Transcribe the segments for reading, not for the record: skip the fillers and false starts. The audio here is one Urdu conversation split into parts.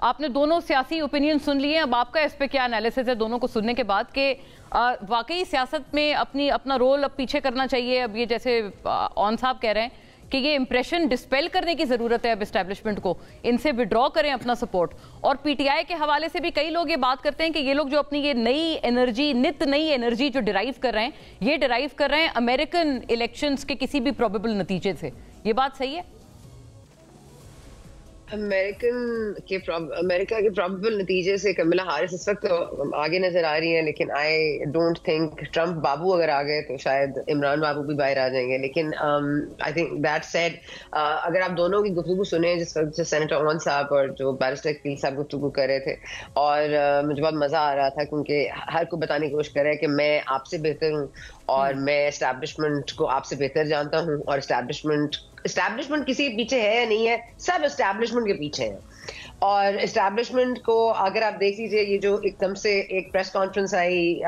آپ نے دونوں سیاسی اوپینین سن لیے. اب آپ کا اس پہ کیا انالیسس ہے دونوں کو سننے کے بعد کہ واقعی سیاست میں اپنا رول اب پیچھے کرنا چاہیے؟ اب یہ جیسے اون صاحب کہہ رہے ہیں کہ یہ امپریشن ڈسپیل کرنے کی ضرورت ہے اب اسٹیبلشمنٹ کو, ان سے وڈرا کریں اپنا سپورٹ. اور پی ٹی آئی کے حوالے سے بھی کئی لوگ یہ بات کرتے ہیں کہ یہ لوگ جو اپنی یہ نئی انرجی جو ڈرائیو کر رہے ہیں, یہ ڈرائیو کر رہے ہیں امریکن الیکشنز کے کسی بھی پروبیبل نتیجے سے. یہ بات صحیح ہے؟ امریکہ کے پرابیبل نتیجے سے کملا ہارس اس وقت آگے نظر آ رہی ہیں, لیکن آئی ڈونٹ تھنک ٹرمپ بابو اگر آ گئے تو شاید عمران بابو بھی باہر آ جائیں گے. لیکن آئی تھنک دیٹ سیڈ, اگر آپ دونوں کی گفتگو سنیں جس وقت سے سینیٹر اون صاحب اور جو بیرسٹر اقیل صاحب گفتگو کر رہے تھے, اور مجھے بہت مزہ آ رہا تھا کیونکہ ہر کوئی بتانے کی کوشش کر رہا ہے کہ میں آپ سے بہتر ہوں اور میں اسٹیبلشمنٹ کو آپ سے بہتر جانتا ہوں, اور اسٹیبلشمنٹ کسی کے پیچھے ہے یا نہیں ہے, سب اسٹیبلشمنٹ کے پیچھے ہیں. اور اسٹیبلشمنٹ کو اگر آپ دیکھ لیجیے, یہ جو ایک دم سے ایک پریس کانفرنس آئی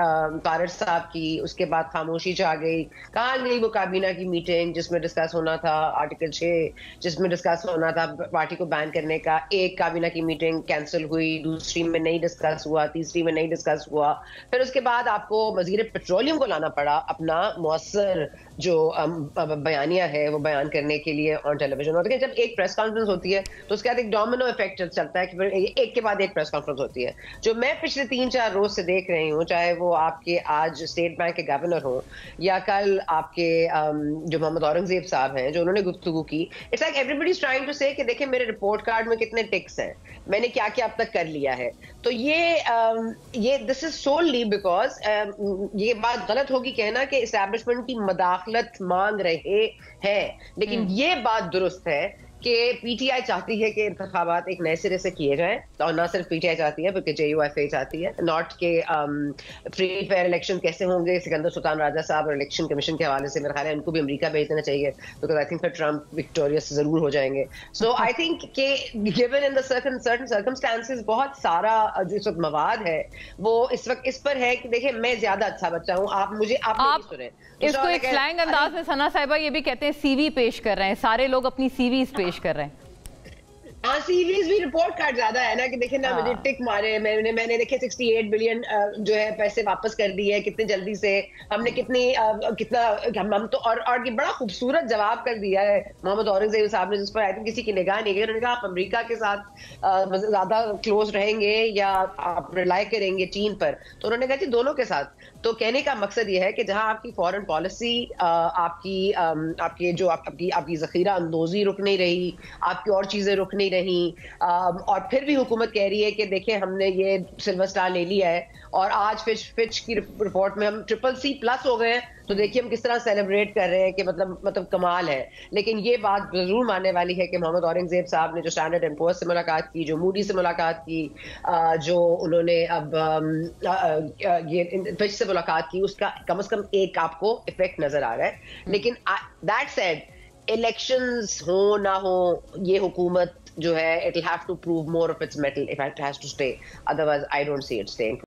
طارق صاحب کی, اس کے بعد خاموشی چھا گئی. کہاں گئی وہ کابینہ کی میٹنگ جس میں ڈسکس ہونا تھا آرٹیکل 6, جس میں ڈسکس ہونا تھا پارٹی کو بین کرنے کا؟ ایک کابینہ کی میٹنگ کینسل ہوئی, دوسری میں نہیں ڈسکس ہوا, تیسری میں نہیں ڈسکس ہوا. پھر اس کے بعد آپ کو وزیر پیٹرولیم کو لانا پڑا اپنا مؤثر جو بیانیہ ہے وہ بیان کرنے کے لیے آن ٹیلی ویژن. اور جب ایک پریس کانفرنس ہوتی ہے تو اس کے بعد ایک ڈومینو افیکٹ چلتا ہے کہ پھر ایک کے بعد ایک پریس کانفرنس ہوتی ہے. جو میں پچھلے 3-4 روز سے دیکھ رہی ہوں, چاہے وہ آپ کے آج اسٹیٹ بینک کے گورنر ہوں یا کل آپ کے جو محمد اورنگزیب صاحب ہیں جو انہوں نے گفتگو کی, اٹس لائک ایوری بڈی از ٹرائنگ ٹو سے کہ دیکھیں میرے رپورٹ کارڈ میں کتنے ٹکس ہیں, میں نے کیا کیا اب تک کر لیا ہے. تو یہ دس از سوللی بیکاز یہ بات غلط ہوگی کہنا کہ اسٹیبلشمنٹ کی مداخلت مانگ رہے ہیں, لیکن یہ بات درست ہے کہ پی ٹی آئی چاہتی ہے کہ انتخابات ایک نئے سرے سے کیے جائیں, اور نہ صرف پی ٹی آئی چاہتی ہے بلکہ جے یو ایف اے چاہتی ہے. ناٹ کہ فری فیئر الیکشن کیسے ہوں گے. سکندر سلطان راجہ صاحب اور الیکشن کمیشن کے حوالے سے میرا خیال ہے ان کو بھی امریکہ بھیج دینا چاہیے, بیکاز آئی تھنک پھر ٹرمپ وکٹوریس ضرور ہو جائیں گے. سو آئی تھنک کہ گیون ان سرٹن سرکمسٹانسز بہت سارا جو اس وقت مواد ہے وہ اس وقت اس پر ہے کہ دیکھیں میں زیادہ اچھا بچہ ہوں, آپ سنیں. اس کو ایک سلینگ انداز میں ثنا صاحبہ یہ بھی کہتے ہیں سی وی پیش کر رہے ہیں, سارے لوگ اپنی سی ویز پیش کر رہے ہیں. ہاں سی ویز بھی رپورٹ کارڈ زیادہ ہے نا کہ دیکھیں نا مجھے ٹک مارے, میں نے دیکھے 68 بلین جو ہے پیسے واپس کر دیے کتنے جلدی سے, ہم نے کتنا ہم تو, اور یہ بڑا خوبصورت جواب کر دیا ہے محمد اورنگزیب صاحب نے, جس پر آئی تھنک کسی کی نگاہ نہیں گئی. انہوں نے کہا آپ امریکہ کے ساتھ زیادہ کلوز رہیں گے یا آپ ریلائی کریں گے چین پر؟ تو انہوں نے کہا جی دونوں کے ساتھ. تو کہنے کا مقصد یہ ہے کہ جہاں آپ کی فورن پالیسی, آپ کی جو آپ کی ذخیرہ اندوزی رک نہیں رہی, آپ کی اور چیزیں رک نہیں رہی, اور پھر بھی حکومت کہہ رہی ہے کہ دیکھیں ہم نے یہ سلور سٹار لے لیا ہے, اور آج فچ کی رپورٹ میں ہم CCC+ ہو گئے ہیں, تو دیکھیے ہم کس طرح سیلیبریٹ کر رہے ہیں کہ مطلب کمال ہے. لیکن یہ بات ضرور ماننے والی ہے کہ محمد اورنگزیب صاحب نے جو اسٹینڈرڈ اینڈ پورس سے ملاقات کی, جو موڈی سے ملاقات کی, جو انہوں نے اب یہ فچ سے ملاقات کی, اس کا کم از کم ایک آپ کو افیکٹ نظر آ رہا ہے. لیکن دیٹ سیڈ, الیکشنز ہو نہ ہو, یہ حکومت جو ہے it will have to prove more of its mettle if it has to stay, otherwise I don't see it staying.